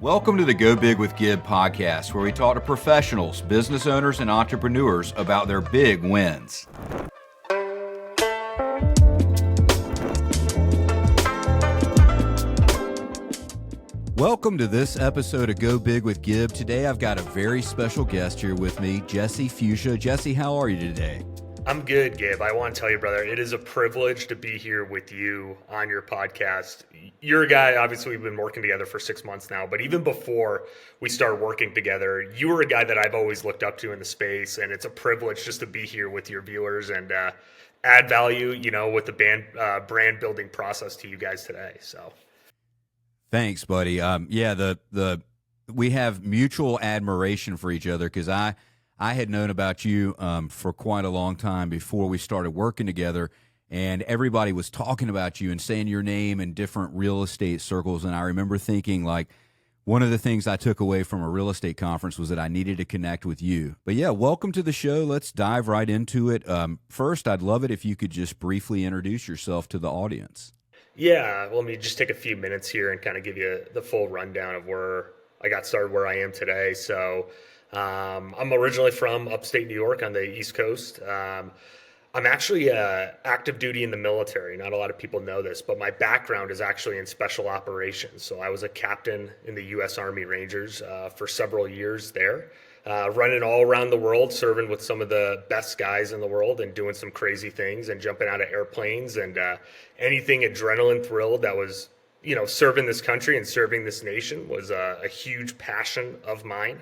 Welcome to the Go Big with Gib podcast, where we talk to professionals, business owners, and entrepreneurs about their big wins. Welcome to this episode of Go Big with Gib. Today I've got a very special guest here with me, Jesse Futia. Jesse, how are you today? I'm good, Gabe. I want to tell you, brother, it is a privilege to be here with you on your podcast. You're a guy, obviously, we've been working together for 6 months now, but even before we started working together, you were a guy that I've always looked up to in the space, and it's a privilege just to be here with your viewers and add value, with the brand building process to you guys today. So, thanks, buddy. We have mutual admiration for each other because I had known about you for quite a long time before we started working together, and everybody was talking about you and saying your name in different real estate circles. And I remember thinking, like, one of the things I took away from a real estate conference was that I needed to connect with you. But yeah, welcome to the show. Let's dive right into it. First, I'd love it if you could just briefly introduce yourself to the audience. Yeah, well, let me just take a few minutes here and kind of give you the full rundown of where I got started, where I am today. So I'm originally from upstate New York on the East Coast. I'm actually active duty in the military. Not a lot of people know this, but my background is actually in special operations. So I was a captain in the U.S. Army Rangers for several years there, running all around the world, serving with some of the best guys in the world and doing some crazy things and jumping out of airplanes and anything adrenaline thrilled that was, serving this country and serving this nation was a huge passion of mine.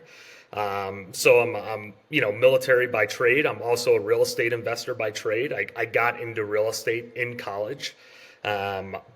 So I'm military by trade. I'm also a real estate investor by trade. I got into real estate in college.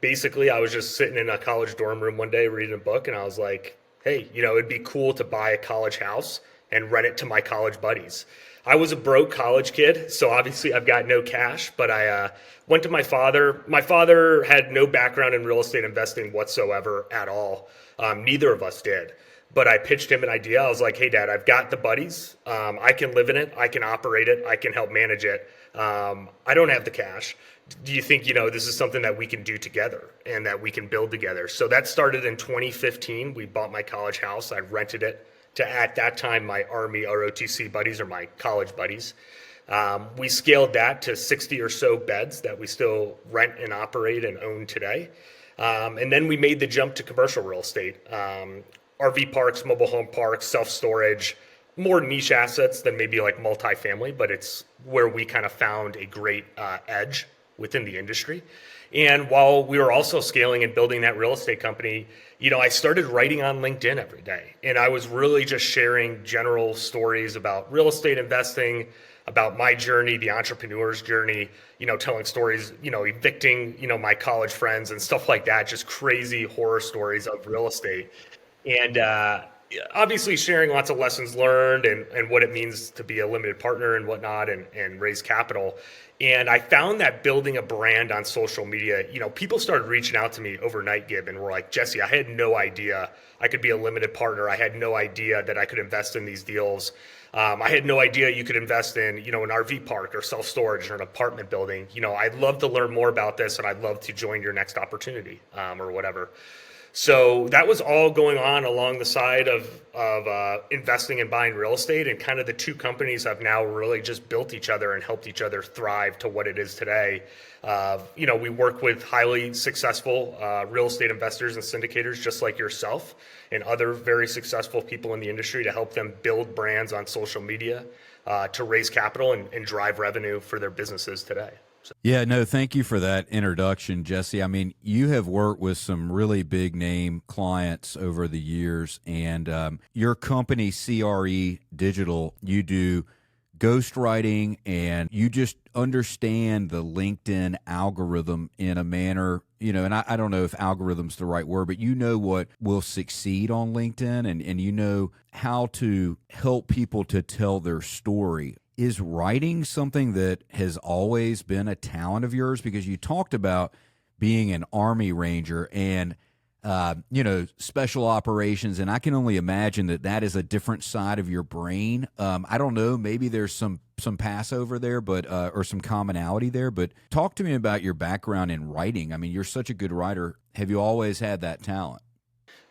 Basically, I was just sitting in a college dorm room one day reading a book, and I was like, hey, it'd be cool to buy a college house and rent it to my college buddies. I was a broke college kid, so obviously I've got no cash, but I went to my father. My father had no background in real estate investing whatsoever at all. Neither of us did. But I pitched him an idea. I was like, hey, Dad, I've got the buddies. I can live in it. I can operate it. I can help manage it. I don't have the cash. Do you think, this is something that we can do together and that we can build together? So that started in 2015. We bought my college house. I rented it to, at that time, my Army ROTC buddies or my college buddies. We scaled that to 60 or so beds that we still rent and operate and own today. And then we made the jump to commercial real estate. RV parks, mobile home parks, self-storage, more niche assets than maybe like multifamily, but it's where we kind of found a great edge within the industry. And while we were also scaling and building that real estate company, I started writing on LinkedIn every day. And I was really just sharing general stories about real estate investing, about my journey, the entrepreneur's journey, telling stories, evicting, my college friends and stuff like that, just crazy horror stories of real estate. And obviously sharing lots of lessons learned and what it means to be a limited partner and whatnot and raise capital. And I found that building a brand on social media, people started reaching out to me overnight, Gib, and were like, Jesse, I had no idea I could be a limited partner. I had no idea that I could invest in these deals. I had no idea you could invest in, an RV park or self-storage or an apartment building. I'd love to learn more about this and I'd love to join your next opportunity or whatever. So that was all going on along the side of investing and buying real estate, and kind of the two companies have now really just built each other and helped each other thrive to what it is today. We work with highly successful real estate investors and syndicators just like yourself and other very successful people in the industry to help them build brands on social media to raise capital and drive revenue for their businesses today. Yeah, no, thank you for that introduction, Jesse. I mean, you have worked with some really big name clients over the years, and your company, CRE Digital, you do ghostwriting, and you just understand the LinkedIn algorithm in a manner, and I don't know if algorithm's the right word, but you know what will succeed on LinkedIn, and you know how to help people to tell their story. Is writing something that has always been a talent of yours? Because you talked about being an Army Ranger and, special operations, and I can only imagine that is a different side of your brain. I don't know, maybe there's some passover there, but or some commonality there. But talk to me about your background in writing. I mean, you're such a good writer. Have you always had that talent?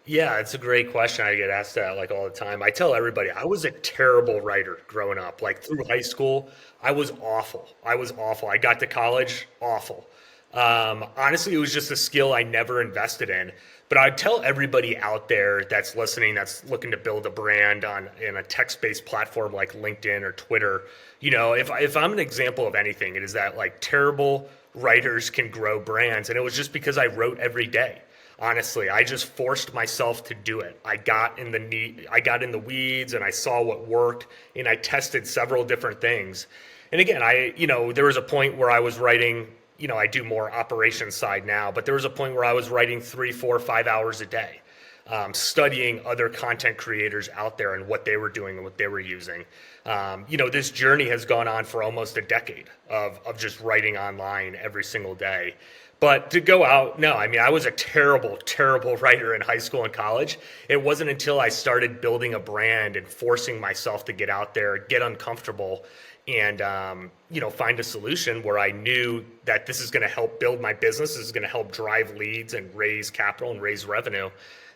Yeah, it's a great question. I get asked that like all the time. I tell everybody I was a terrible writer growing up. Like through high school, I was awful. I was awful. I got to college, awful. Honestly, it was just a skill I never invested in. But I'd tell everybody out there that's listening, that's looking to build a brand on in a text-based platform like LinkedIn or Twitter. If I'm an example of anything, it is that like terrible writers can grow brands, and it was just because I wrote every day. Honestly, I just forced myself to do it. I got in the weeds and I saw what worked and I tested several different things. And again, there was a point where I was writing, I do more operations side now, but there was a point where I was writing 3, 4, 5 hours a day, studying other content creators out there and what they were doing and what they were using. This journey has gone on for almost a decade of just writing online every single day. But to go out, no, I mean, I was a terrible, terrible writer in high school and college. It wasn't until I started building a brand and forcing myself to get out there, get uncomfortable, and find a solution where I knew that this is going to help build my business, this is going to help drive leads and raise capital and raise revenue.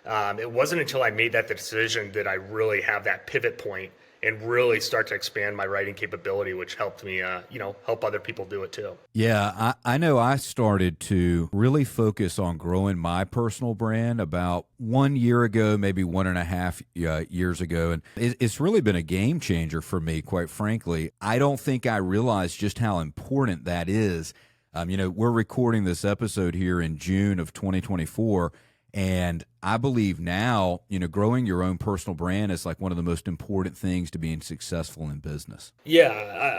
It wasn't until I made that decision that I really have that pivot point and really start to expand my writing capability, which helped me, help other people do it too. Yeah, I know I started to really focus on growing my personal brand about 1 year ago, maybe 1.5 years ago. And it's really been a game changer for me, quite frankly. I don't think I realized just how important that is. We're recording this episode here in June of 2024. And I believe now, growing your own personal brand is like one of the most important things to being successful in business. Yeah,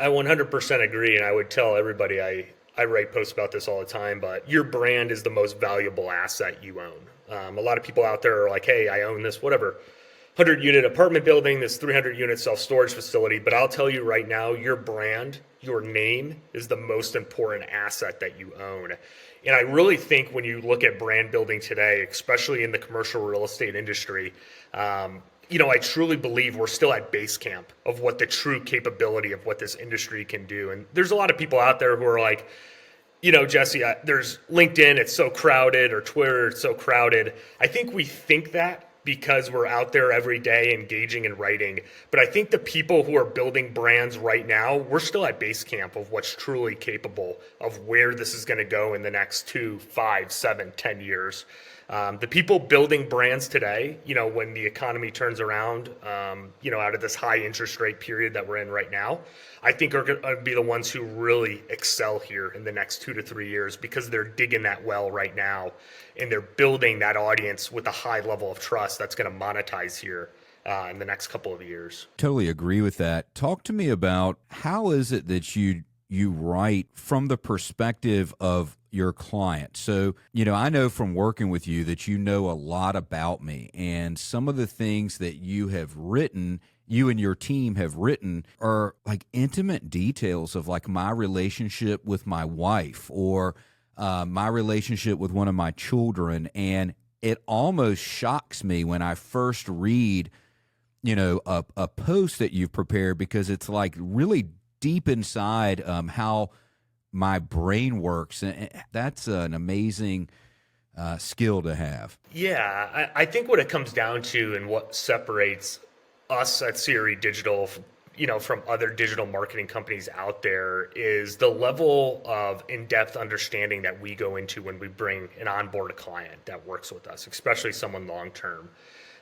I 100% agree. And I would tell everybody, I write posts about this all the time, but your brand is the most valuable asset you own. A lot of people out there are like, hey, I own this, whatever, 100-unit apartment building, this 300-unit self-storage facility. But I'll tell you right now, your brand, your name is the most important asset that you own. And I really think when you look at brand building today, especially in the commercial real estate industry, I truly believe we're still at base camp of what the true capability of what this industry can do. And there's a lot of people out there who are like, Jesse, there's LinkedIn, it's so crowded, or Twitter, it's so crowded. I think we think that because we're out there every day engaging and writing. But I think the people who are building brands right now, we're still at base camp of what's truly capable of where this is going to go in the next 2, 5, 7, 10 years. The people building brands today, when the economy turns around, out of this high interest rate period that we're in right now, I think are going to be the ones who really excel here in the next 2 to 3 years because they're digging that well right now and they're building that audience with a high level of trust that's going to monetize here in the next couple of years. Totally agree with that. Talk to me about how is it that you write from the perspective of your client. So, I know from working with you that you know a lot about me, and some of the things that you have written, you and your team have written, are like intimate details of like my relationship with my wife or my relationship with one of my children. And it almost shocks me when I first read, a post that you've prepared, because it's like really deep inside how my brain works. And that's an amazing skill to have. Yeah, I think what it comes down to and what separates us at CRE Digital, from other digital marketing companies out there is the level of in-depth understanding that we go into when we bring and onboard a client that works with us, especially someone long-term.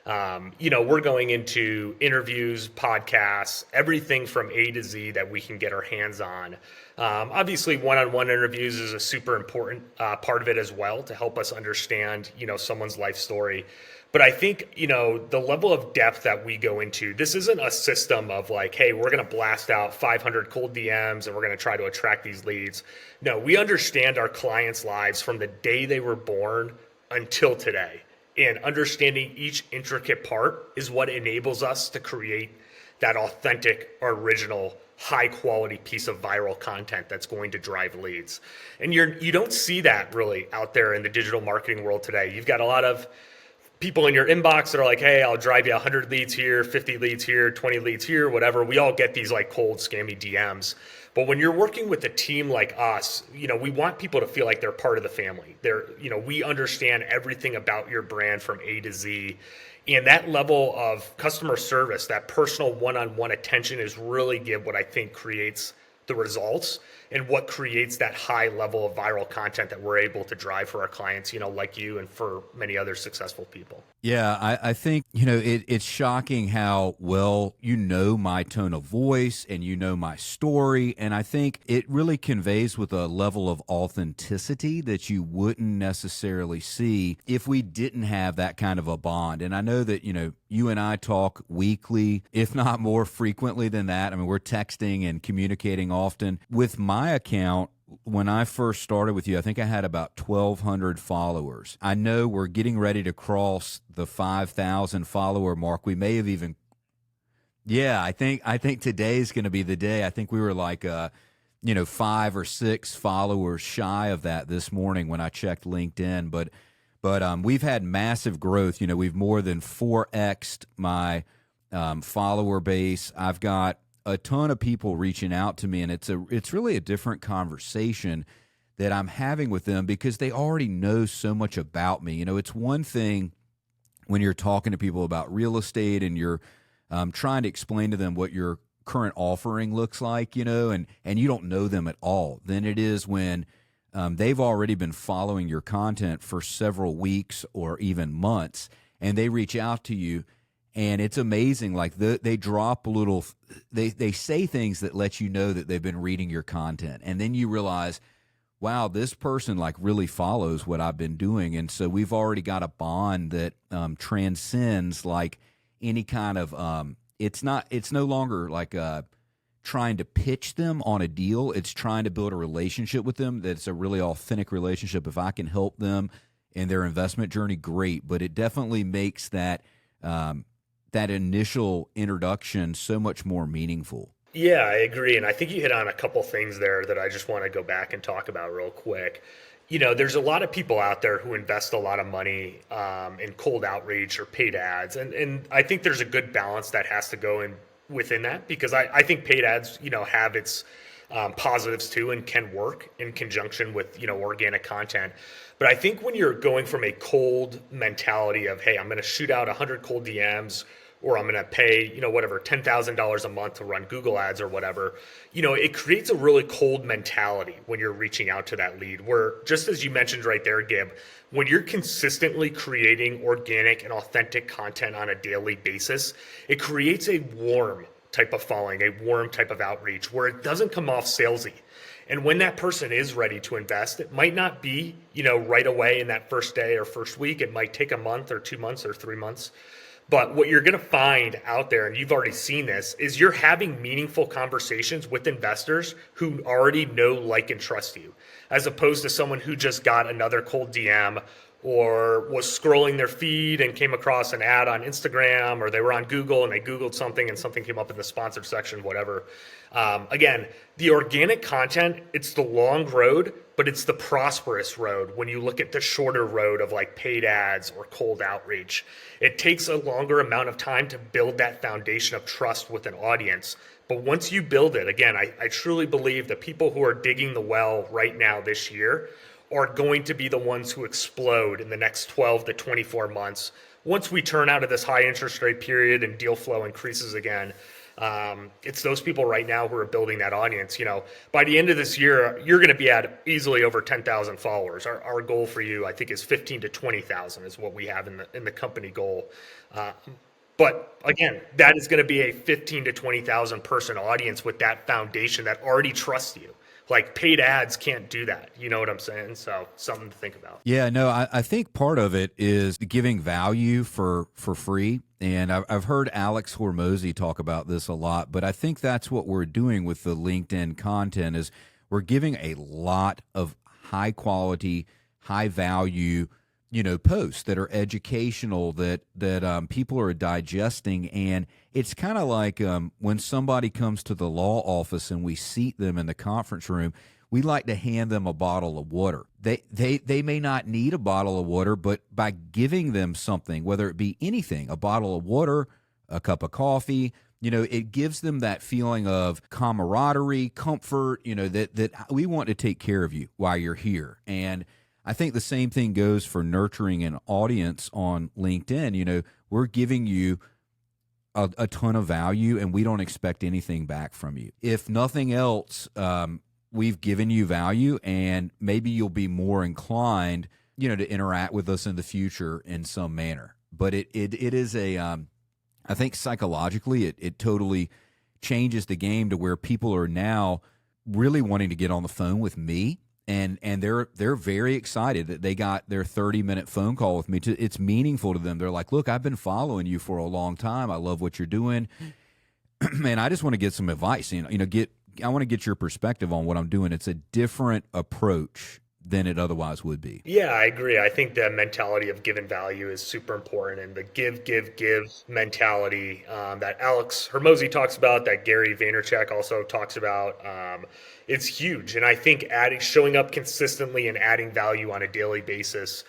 We're going into interviews, podcasts, everything from A to Z that we can get our hands on. Obviously, one-on-one interviews is a super important part of it as well to help us understand, someone's life story. But I think, the level of depth that we go into, this isn't a system of like, hey, we're going to blast out 500 cold DMs and we're going to try to attract these leads. No, we understand our clients' lives from the day they were born until today. And understanding each intricate part is what enables us to create that authentic, original, high-quality piece of viral content that's going to drive leads. And you don't see that really out there in the digital marketing world today. You've got a lot of people in your inbox that are like, hey, I'll drive you 100 leads here, 50 leads here, 20 leads here, whatever. We all get these like cold, scammy DMs. But when you're working with a team like us, we want people to feel like they're part of the family. We understand everything about your brand from A to Z. And that level of customer service, that personal one-on-one attention is really what I think creates the results and what creates that high level of viral content that we're able to drive for our clients, like you and for many other successful people. Yeah, I think, it's shocking how well my tone of voice and my story. And I think it really conveys with a level of authenticity that you wouldn't necessarily see if we didn't have that kind of a bond. And I know that, you and I talk weekly, if not more frequently than that. I mean, we're texting and communicating often. With my account, when I first started with you, I think I had about 1,200 followers. I know we're getting ready to cross the 5,000 follower mark. We may have even, I think today's going to be the day. I think we were like, 5 or 6 followers shy of that this morning when I checked LinkedIn. But we've had massive growth. We've more than 4x'd my follower base. I've got a ton of people reaching out to me, and it's really a different conversation that I'm having with them because they already know so much about me. It's one thing when you're talking to people about real estate and you're trying to explain to them what your current offering looks like, and you don't know them at all, than it is when they've already been following your content for several weeks or even months, and they reach out to you. And it's amazing, like they drop a little, they say things that let you know that they've been reading your content. And then you realize, wow, this person like really follows what I've been doing. And so we've already got a bond that transcends like any kind of, it's no longer like trying to pitch them on a deal. It's trying to build a relationship with them that's a really authentic relationship. If I can help them in their investment journey, great. But it definitely makes that initial introduction so much more meaningful. Yeah, I agree. And I think you hit on a couple things there that I just want to go back and talk about real quick. There's a lot of people out there who invest a lot of money in cold outreach or paid ads. And I think there's a good balance that has to go in within that, because I think paid ads, have its positives too and can work in conjunction with, organic content. But I think when you're going from a cold mentality of, hey, I'm going to shoot out 100 cold DMs, or I'm going to pay, whatever, $10,000 a month to run Google ads or whatever, it creates a really cold mentality when you're reaching out to that lead, where just as you mentioned right there, Gib, when you're consistently creating organic and authentic content on a daily basis, it creates a warm type of following, a warm type of outreach where it doesn't come off salesy. And when that person is ready to invest, it might not be, right away in that first day or first week. It might take a month or 2 months or 3 months. But what you're going to find out there, and you've already seen this, is you're having meaningful conversations with investors who already know, like, and trust you, as opposed to someone who just got another cold DM or was scrolling their feed and came across an ad on Instagram, or they were on Google and they Googled something and something came up in the sponsored section, whatever. Again, the organic content, it's the long road, but it's the prosperous road when you look at the shorter road of like paid ads or cold outreach. It takes a longer amount of time to build that foundation of trust with an audience. But once you build it, again, I truly believe the people who are digging the well right now this year are going to be the ones who explode in the next 12 to 24 months. Once we turn out of this high interest rate period and deal flow increases again, it's those people right now who are building that audience. By the end of this year, you're going to be at easily over 10,000 followers. Our goal for you, I think, is 15 to 20,000 is what we have in the company goal. But again, that is going to be a 15 to 20,000 person audience with that foundation that already trusts you. Like paid ads can't do that. You know what I'm saying? So something to think about. Yeah, no, I think part of it is giving value for free. And I've heard Alex Hormozy talk about this a lot, but I think that's what we're doing with the LinkedIn content is we're giving a lot of high quality, high value, posts that are educational that people are digesting. And it's kind of like when somebody comes to the law office and we seat them in the conference room, we like to hand them a bottle of water. They may not need a bottle of water, but by giving them something, whether it be anything, a bottle of water, a cup of coffee, it gives them that feeling of camaraderie, comfort, that we want to take care of you while you're here. And I think the same thing goes for nurturing an audience on LinkedIn. We're giving you a ton of value, and we don't expect anything back from you. If nothing else, we've given you value, and maybe you'll be more inclined, to interact with us in the future in some manner. But it is I think psychologically, it totally changes the game to where people are now really wanting to get on the phone with me. And they're very excited that they got their 30-minute phone call with me. It's meaningful to them. They're like, look, I've been following you for a long time. I love what you're doing. And I just want to get some advice. I want to get your perspective on what I'm doing. It's a different approach than it otherwise would be. Yeah, I agree. I think the mentality of giving value is super important, and the give mentality that Alex Hermosi talks about, that Gary Vaynerchuk also talks about, it's huge. And I think showing up consistently and adding value on a daily basis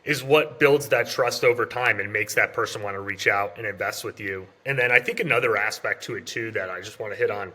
is what builds that trust over time and makes that person want to reach out and invest with you. And then I think another aspect to it too that I just want to hit on,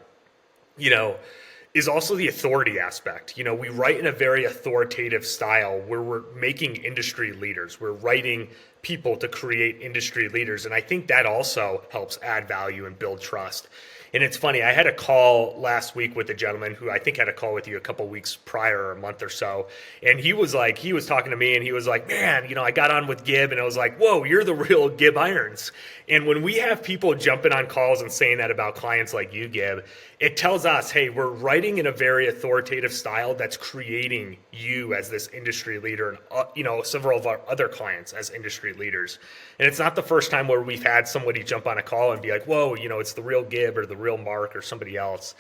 is also the authority aspect. We write in a very authoritative style where we're making industry leaders. We're writing people to create industry leaders. And I think that also helps add value and build trust. And it's funny, I had a call last week with a gentleman who I think had a call with you a couple of weeks prior, or a month or so. And he was talking to me and he was like, man, I got on with Gib, and I was like, whoa, you're the real Gib Irons. And when we have people jumping on calls and saying that about clients like you, Gib, it tells us, hey, we're writing in a very authoritative style that's creating you as this industry leader, and several of our other clients as industry leaders. And it's not the first time where we've had somebody jump on a call and be like, whoa, it's the real Gib or the real Mark or somebody else.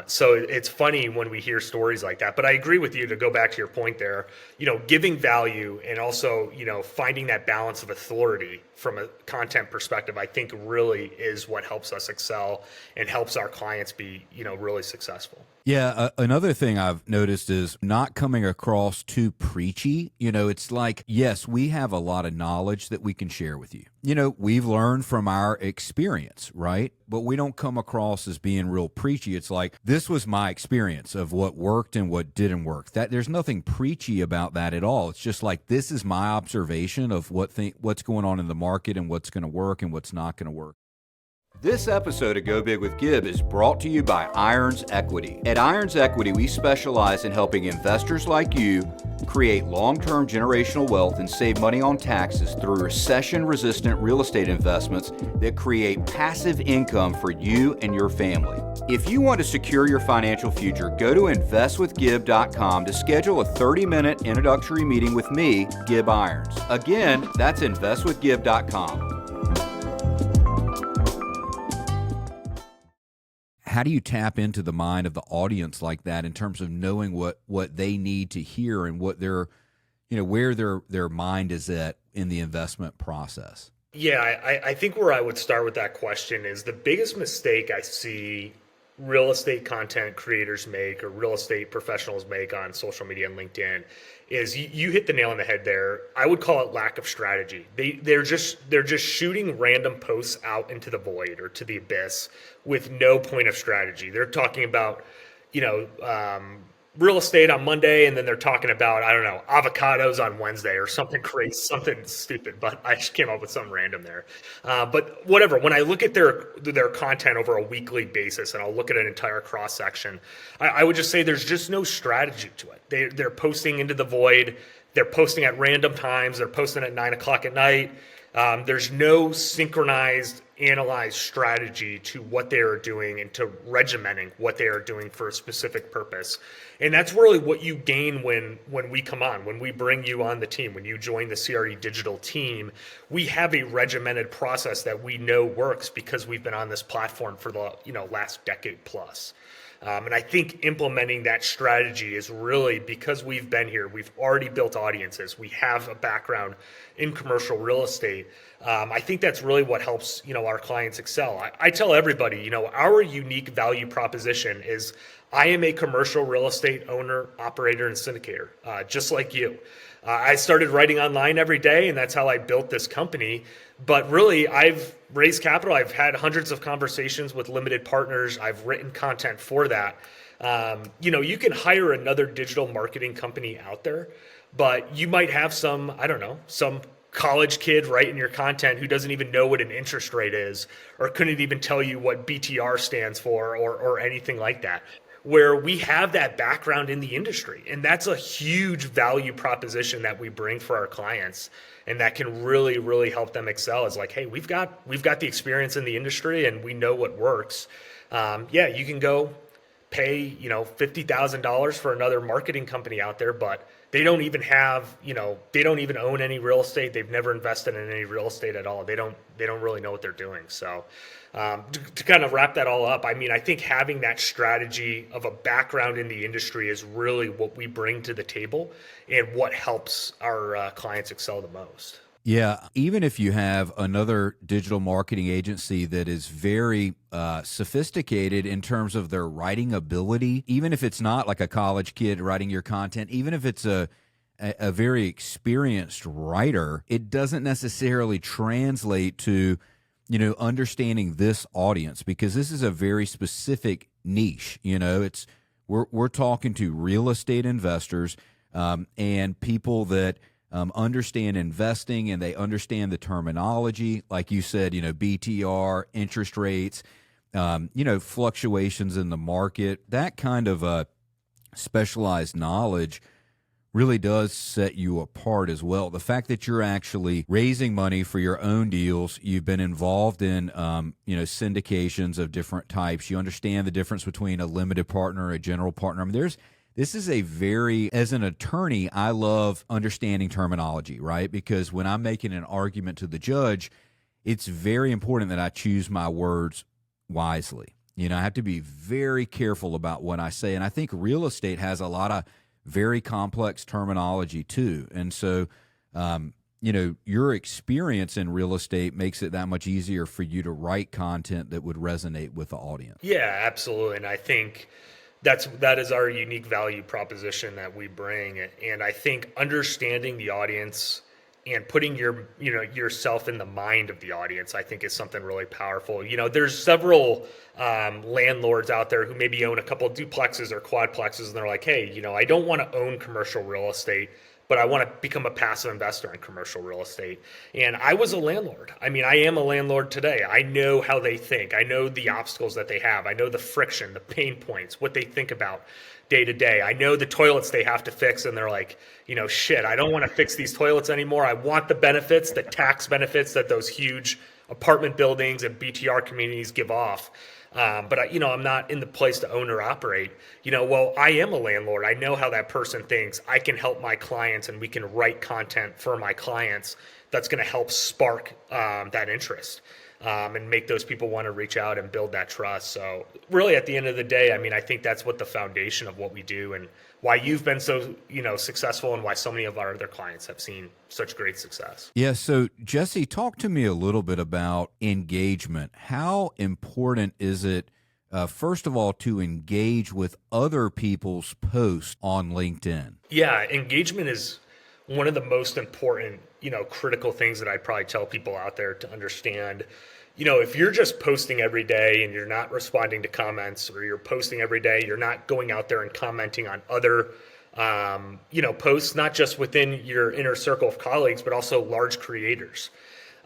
So it's funny when we hear stories like that. But I agree with you, to go back to your point there, giving value and also, finding that balance of authority from a content perspective, I think really is what helps us excel and helps our clients be, really successful. Yeah, another thing I've noticed is not coming across too preachy. It's like, yes, we have a lot of knowledge that we can share with you. We've learned from our experience, right? But we don't come across as being real preachy. It's like, this was my experience of what worked and what didn't work. There's nothing preachy about that at all. It's just like, this is my observation of what's going on in the market and what's going to work and what's not going to work. This episode of Go Big with Gib is brought to you by Irons Equity. At Irons Equity, we specialize in helping investors like you create long-term generational wealth and save money on taxes through recession-resistant real estate investments that create passive income for you and your family. If you want to secure your financial future, go to investwithgib.com to schedule a 30-minute introductory meeting with me, Gib Irons. Again, that's investwithgib.com. How do you tap into the mind of the audience like that in terms of knowing what they need to hear and what where their mind is at in the investment process? Yeah, I think where I would start with that question is the biggest mistake I see real estate content creators make, or real estate professionals make on social media and LinkedIn, is you hit the nail on the head there. I would call it lack of strategy. They're just shooting random posts out into the void or to the abyss with no point of strategy. They're talking about, real estate on Monday, and then they're talking about, I don't know, avocados on Wednesday or something crazy, something stupid, but I just came up with something random there. But whatever, when I look at their content over a weekly basis, and I'll look at an entire cross section, I would just say there's just no strategy to it. They're posting into the void. They're posting at random times. They're posting at 9 o'clock at night. There's no synchronized, analyzed strategy to what they are doing and to regimenting what they are doing for a specific purpose. And that's really what you gain when we come on, when we bring you on the team, when you join the CRE Digital team. We have a regimented process that we know works because we've been on this platform for the last decade plus. And I think implementing that strategy is really, because we've been here, we've already built audiences, we have a background in commercial real estate. I think that's really what helps, our clients excel. I tell everybody, our unique value proposition is I am a commercial real estate owner, operator, and syndicator, just like you. I started writing online every day, and that's how I built this company. But really, I've raised capital. I've had hundreds of conversations with limited partners. I've written content for that. You can hire another digital marketing company out there, but you might have some, I don't know, some college kid writing your content who doesn't even know what an interest rate is, or couldn't even tell you what BTR stands for, or anything like that, where we have that background in the industry. And that's a huge value proposition that we bring for our clients, and that can really, really help them excel. Is like, hey, we've got the experience in the industry, and we know what works. You can go pay, $50,000 for another marketing company out there, but they don't even have, they don't even own any real estate. They've never invested in any real estate at all. They don't really know what they're doing. So to kind of wrap that all up, I think having that strategy of a background in the industry is really what we bring to the table and what helps our clients excel the most. Yeah, even if you have another digital marketing agency that is very sophisticated in terms of their writing ability, even if it's not like a college kid writing your content, even if it's a very experienced writer, it doesn't necessarily translate to, understanding this audience, because this is a very specific niche. We're talking to real estate investors and people that understand investing, and they understand the terminology, like you said, BTR, interest rates, fluctuations in the market. That kind of specialized knowledge really does set you apart as well. The fact that you're actually raising money for your own deals, you've been involved in, syndications of different types. You understand the difference between a limited partner, a general partner. This is as an attorney, I love understanding terminology, right? Because when I'm making an argument to the judge, it's very important that I choose my words wisely. I have to be very careful about what I say. And I think real estate has a lot of very complex terminology too. And so, your experience in real estate makes it that much easier for you to write content that would resonate with the audience. Yeah, absolutely. And I think that is our unique value proposition that we bring. And I think understanding the audience and putting yourself in the mind of the audience, I think, is something really powerful. There's several landlords out there who maybe own a couple of duplexes or quadplexes, and they're like, hey, I don't want to own commercial real estate, but I want to become a passive investor in commercial real estate. And I was a landlord. I am a landlord today. I know how they think. I know the obstacles that they have. I know the friction, the pain points, what they think about day to day. I know the toilets they have to fix, and they're like, shit, I don't want to fix these toilets anymore. I want the benefits, the tax benefits that those huge apartment buildings and BTR communities give off. But I'm not in the place to own or operate. Well, I am a landlord. I know how that person thinks. I can help my clients, and we can write content for my clients that's going to help spark that interest and make those people want to reach out and build that trust. So really, at the end of the day, I think that's what the foundation of what we do, and why you've been so successful, and why so many of our other clients have seen such great success. Yeah. So Jesse, talk to me a little bit about engagement. How important is it, first of all, to engage with other people's posts on LinkedIn? Yeah, engagement is one of the most important, critical things that I'd probably tell people out there to understand. If you're just posting every day and you're not responding to comments, or you're posting every day, you're not going out there and commenting on other, posts, not just within your inner circle of colleagues, but also large creators.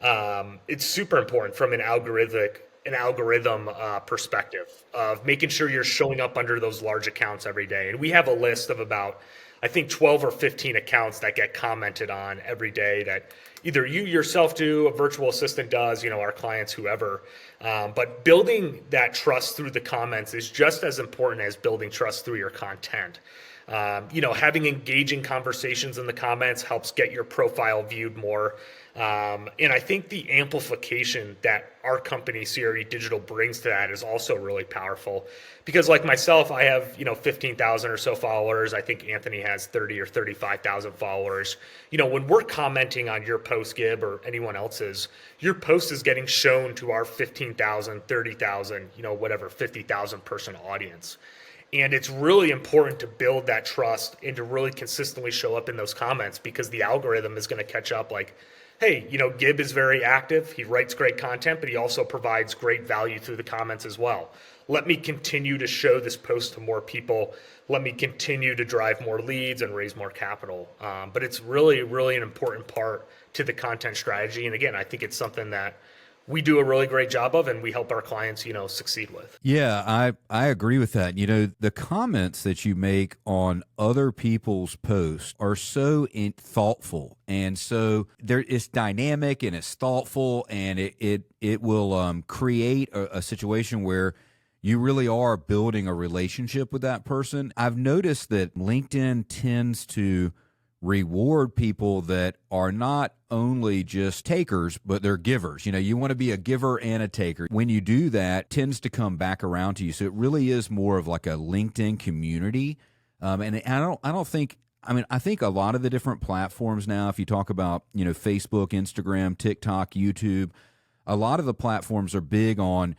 It's super important from an algorithm perspective of making sure you're showing up under those large accounts every day. And we have a list of about, I think, 12 or 15 accounts that get commented on every day that either you yourself do, a virtual assistant does, our clients, whoever. But building that trust through the comments is just as important as building trust through your content. Having engaging conversations in the comments helps get your profile viewed more. And I think the amplification that our company, CRE Digital, brings to that is also really powerful. Because like myself, I have, 15,000 or so followers. I think Anthony has 30 or 35,000 followers. When we're commenting on your post, Gib, or anyone else's, your post is getting shown to our 15,000, 30,000, whatever, 50,000 person audience. And it's really important to build that trust and to really consistently show up in those comments, because the algorithm is going to catch up like, hey, Gib is very active. He writes great content, but he also provides great value through the comments as well. Let me continue to show this post to more people. Let me continue to drive more leads and raise more capital. But it's really, really an important part to the content strategy. And again, I think it's something that we do a really great job of, and we help our clients, succeed with. Yeah, I agree with that. The comments that you make on other people's posts are so thoughtful, and so it's dynamic and it's thoughtful, and it will create a situation where you really are building a relationship with that person. I've noticed that LinkedIn tends to reward people that are not only just takers, but they're givers. You want to be a giver and a taker. When you do that, it tends to come back around to you. So it really is more of like a LinkedIn community. And I think a lot of the different platforms now, if you talk about, Facebook, Instagram, TikTok, YouTube, a lot of the platforms are big on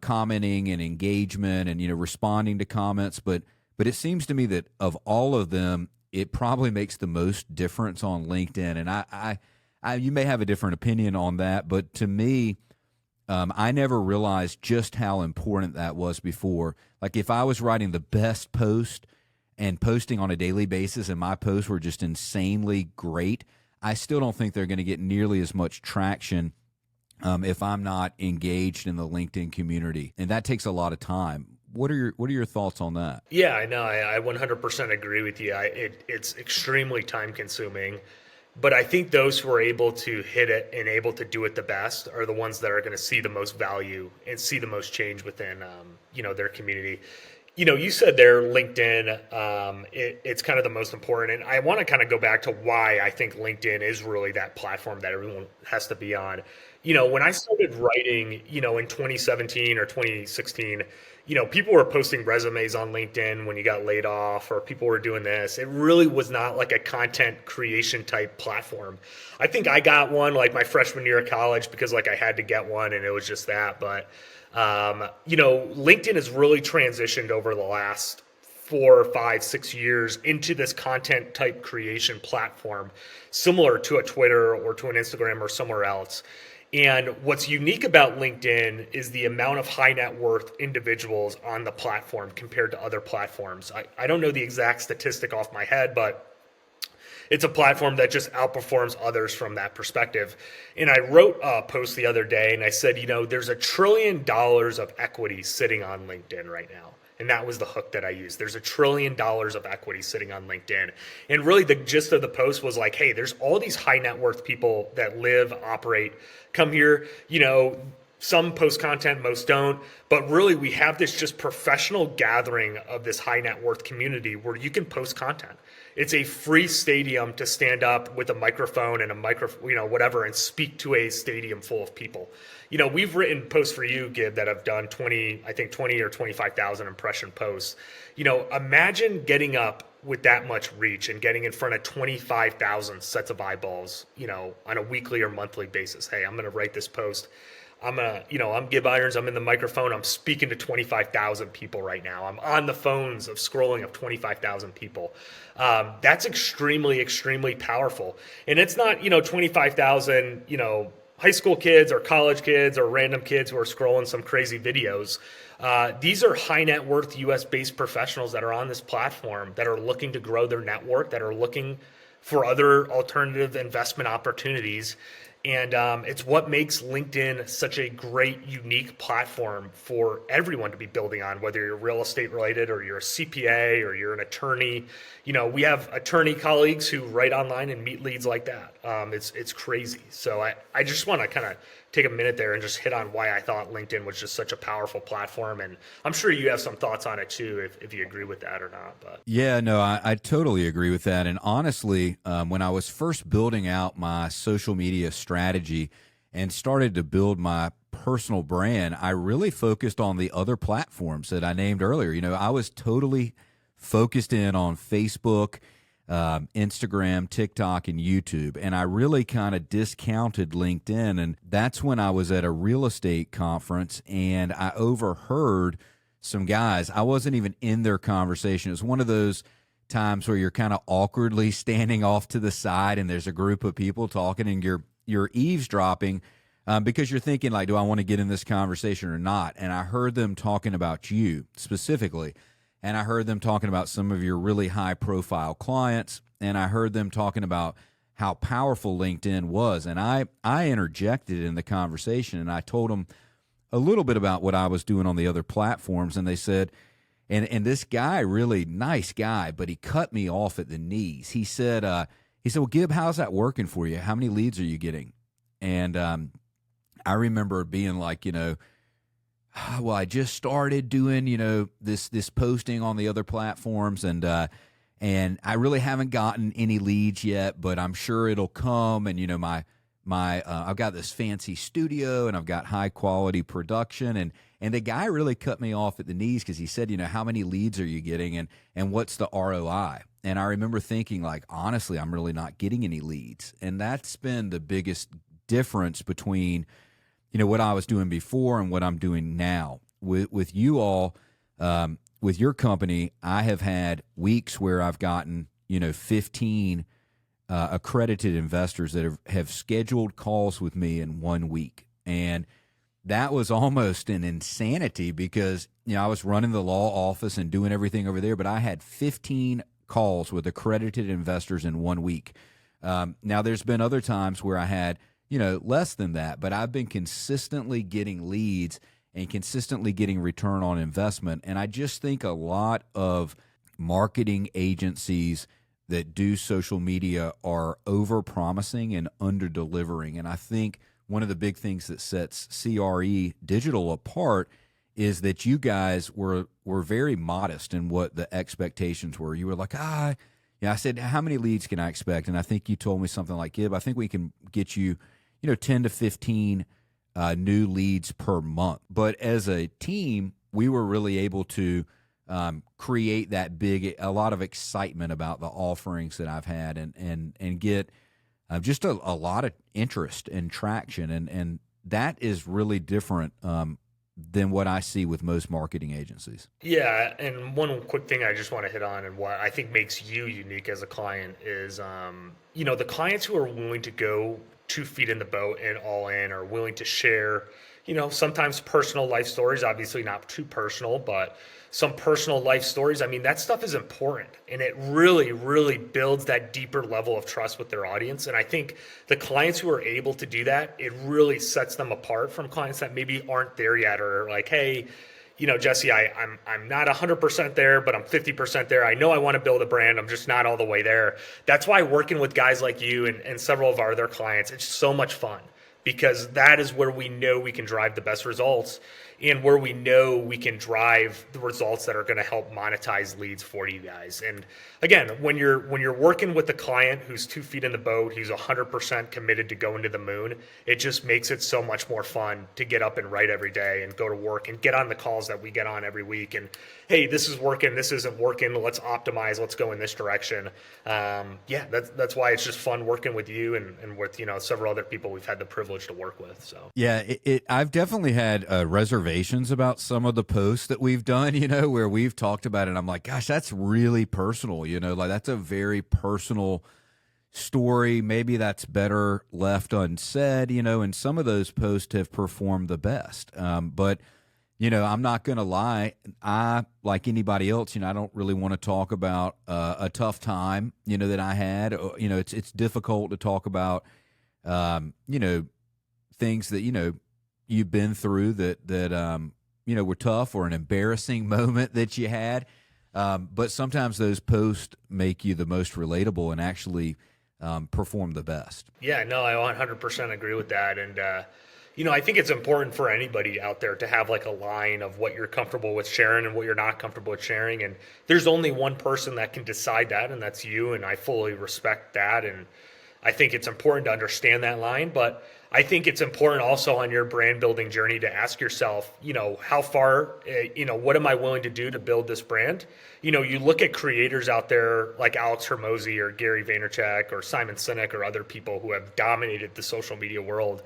commenting and engagement and, responding to comments. But it seems to me that of all of them, it probably makes the most difference on LinkedIn. And I you may have a different opinion on that, but to me, I never realized just how important that was before. Like if I was writing the best post and posting on a daily basis and my posts were just insanely great, I still don't think they're going to get nearly as much traction if I'm not engaged in the LinkedIn community. And that takes a lot of time. What are your thoughts on that? Yeah, I know. I 100% agree with you. It's extremely time consuming, but I think those who are able to hit it and able to do it the best are the ones that are going to see the most value and see the most change within, their community. You said there, LinkedIn, it's kind of the most important. And I want to kind of go back to why I think LinkedIn is really that platform that everyone has to be on. When I started writing, in 2017 or 2016, people were posting resumes on LinkedIn when you got laid off, or people were doing this. It really was not like a content creation type platform. I think I got one like my freshman year of college because like I had to get one and it was just that. But, LinkedIn has really transitioned over the last 4, 5, 6 years into this content type creation platform, similar to a Twitter or to an Instagram or somewhere else. And what's unique about LinkedIn is the amount of high net worth individuals on the platform compared to other platforms. I don't know the exact statistic off my head, but it's a platform that just outperforms others from that perspective. And I wrote a post the other day and I said, there's $1 trillion of equity sitting on LinkedIn right now. And that was the hook that I used. There's $1 trillion of equity sitting on LinkedIn. And really the gist of the post was like, hey, there's all these high net worth people that live, operate, come here, some post content, most don't. But really we have this just professional gathering of this high net worth community where you can post content. It's a free stadium to stand up with a microphone and whatever, and speak to a stadium full of people. We've written posts for you, Gib, that have done 20 or 25,000 impression posts. Imagine getting up with that much reach and getting in front of 25,000 sets of eyeballs, on a weekly or monthly basis. Hey, I'm going to write this post. I'm Gib Irons. I'm in the microphone. I'm speaking to 25,000 people right now. I'm on the phones of scrolling of 25,000 people. That's extremely, extremely powerful. And it's not, 25,000, high school kids or college kids or random kids who are scrolling some crazy videos. These are high net worth US based professionals that are on this platform that are looking to grow their network, that are looking for other alternative investment opportunities. And it's what makes LinkedIn such a great, unique platform for everyone to be building on, whether you're real estate related or you're a CPA or you're an attorney. We have attorney colleagues who write online and meet leads like that. It's crazy. So I just want to kind of take a minute there and just hit on why I thought LinkedIn was just such a powerful platform. And I'm sure you have some thoughts on it too, if you agree with that or not. But Yeah, no, I totally agree with that. And honestly, when I was first building out my social media strategy and started to build my personal brand, I really focused on the other platforms that I named earlier. I was totally focused in on Facebook, Instagram, TikTok, and YouTube. And I really kind of discounted LinkedIn. And that's when I was at a real estate conference and I overheard some guys. I wasn't even in their conversation. It was one of those times where you're kind of awkwardly standing off to the side and there's a group of people talking and you're eavesdropping because you're thinking like, do I want to get in this conversation or not? And I heard them talking about you specifically. And I heard them talking about some of your really high profile clients. And I heard them talking about how powerful LinkedIn was. And I interjected in the conversation and I told them a little bit about what I was doing on the other platforms. And they said, and this guy, really nice guy, but he cut me off at the knees. He said, well, Gib, how's that working for you? How many leads are you getting? And I remember being like, well, I just started doing, this posting on the other platforms, and I really haven't gotten any leads yet, but I'm sure it'll come. And I've got this fancy studio and I've got high quality production, and the guy really cut me off at the knees because he said, how many leads are you getting and what's the ROI? And I remember thinking like, honestly, I'm really not getting any leads, and that's been the biggest difference between what I was doing before and what I'm doing now. With you all, with your company, I have had weeks where I've gotten, 15 accredited investors that have scheduled calls with me in 1 week. And that was almost an insanity because, I was running the law office and doing everything over there, but I had 15 calls with accredited investors in 1 week. Now, there's been other times where I had less than that, but I've been consistently getting leads and consistently getting return on investment. And I just think a lot of marketing agencies that do social media are over-promising and under-delivering. And I think one of the big things that sets CRE Digital apart is that you guys were very modest in what the expectations were. You were like, I said, how many leads can I expect? And I think you told me something like, Gib, I think we can get you 10 to 15 new leads per month. But as a team, we were really able to create a lot of excitement about the offerings that I've had and get just a lot of interest and traction. And that is really different than what I see with most marketing agencies. yeah, and one quick thing I just want to hit on and what I think makes you unique as a client is, the clients who are willing to go 2 feet in the boat and all in, are willing to share, sometimes personal life stories, obviously not too personal, but some personal life stories. I mean, that stuff is important and it really, really builds that deeper level of trust with their audience. And I think the clients who are able to do that, it really sets them apart from clients that maybe aren't there yet, or are like, hey, Jesse, I'm not 100% there, but I'm 50% there. I know I want to build a brand. I'm just not all the way there. That's why working with guys like you and several of our other clients, it's so much fun, because that is where we know we can drive the best results and where we know we can drive the results that are going to help monetize leads for you guys. And again, when you're working with a client who's 2 feet in the boat, who's 100% committed to going to the moon, it just makes it so much more fun to get up and write every day and go to work and get on the calls that we get on every week. And hey, this is working, this isn't working, let's optimize, let's go in this direction. That's why it's just fun working with you and with several other people we've had the privilege to work with. So yeah, I've definitely had reservations about some of the posts that we've done, where we've talked about it. I'm like, gosh, that's really personal, like that's a very personal story. Maybe that's better left unsaid, and some of those posts have performed the best. But I'm not going to lie. I, like anybody else, I don't really want to talk about a tough time, that I had. It's difficult to talk about, things that, you've been through that were tough, or an embarrassing moment that you had. But sometimes those posts make you the most relatable and actually perform the best. Yeah, no, I 100% agree with that. And, I think it's important for anybody out there to have like a line of what you're comfortable with sharing and what you're not comfortable with sharing. And there's only one person that can decide that, and that's you. And I fully respect that. And I think it's important to understand that line. But I think it's important also on your brand building journey to ask yourself, how far, what am I willing to do to build this brand? You look at creators out there like Alex Hermosi or Gary Vaynerchuk or Simon Sinek or other people who have dominated the social media world.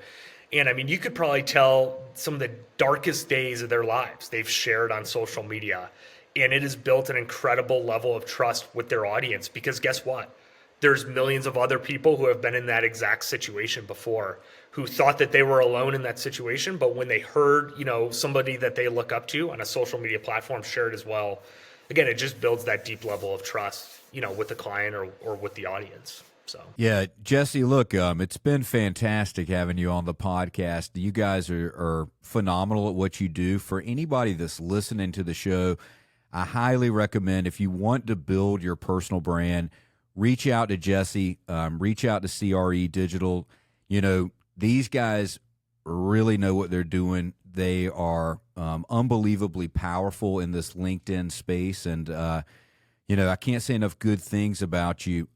And I mean, you could probably tell some of the darkest days of their lives they've shared on social media. And it has built an incredible level of trust with their audience, because guess what? There's millions of other people who have been in that exact situation before, who thought that they were alone in that situation. But when they heard, somebody that they look up to on a social media platform share it as well, again, it just builds that deep level of trust, with the client or with the audience. So. Yeah, Jesse, look, it's been fantastic having you on the podcast. You guys are phenomenal at what you do. For anybody that's listening to the show, I highly recommend, if you want to build your personal brand, reach out to Jesse, reach out to CRE Digital. These guys really know what they're doing. They are unbelievably powerful in this LinkedIn space, and I can't say enough good things about you.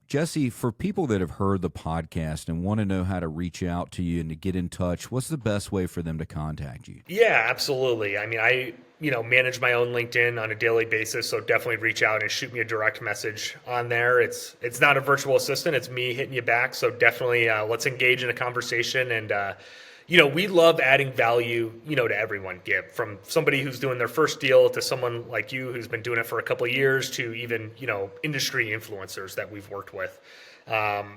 Jesse, for people that have heard the podcast and want to know how to reach out to you and to get in touch, what's the best way for them to contact you? Yeah, absolutely. I mean, I manage my own LinkedIn on a daily basis, so definitely reach out and shoot me a direct message on there. It's not a virtual assistant, it's me hitting you back. So definitely let's engage in a conversation. And we love adding value, to everyone, Gib, from somebody who's doing their first deal to someone like you who's been doing it for a couple of years to even, industry influencers that we've worked with.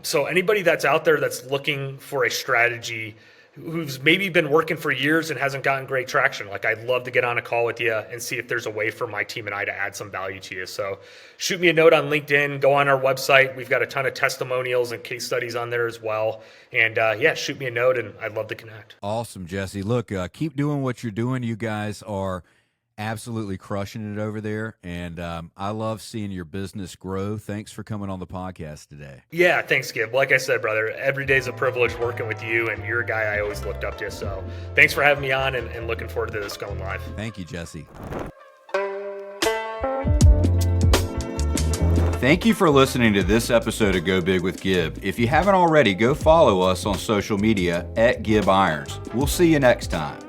So anybody that's out there that's looking for a strategy, who's maybe been working for years and hasn't gotten great traction, like, I'd love to get on a call with you and see if there's a way for my team and I to add some value to you. So shoot me a note on LinkedIn, go on our website. We've got a ton of testimonials and case studies on there as well. And shoot me a note and I'd love to connect. Awesome, Jesse. Look, keep doing what you're doing. You guys are absolutely crushing it over there, and I love seeing your business grow. Thanks for coming on the podcast today. Yeah, thanks, Gib. Like I said, brother, every day's a privilege working with you, and you're a guy I always looked up to. So thanks for having me on, and looking forward to this going live. Thank you, Jesse. Thank you for listening to this episode of Go Big with Gib. If you haven't already, go follow us on social media @GibIrons. We'll see you next time.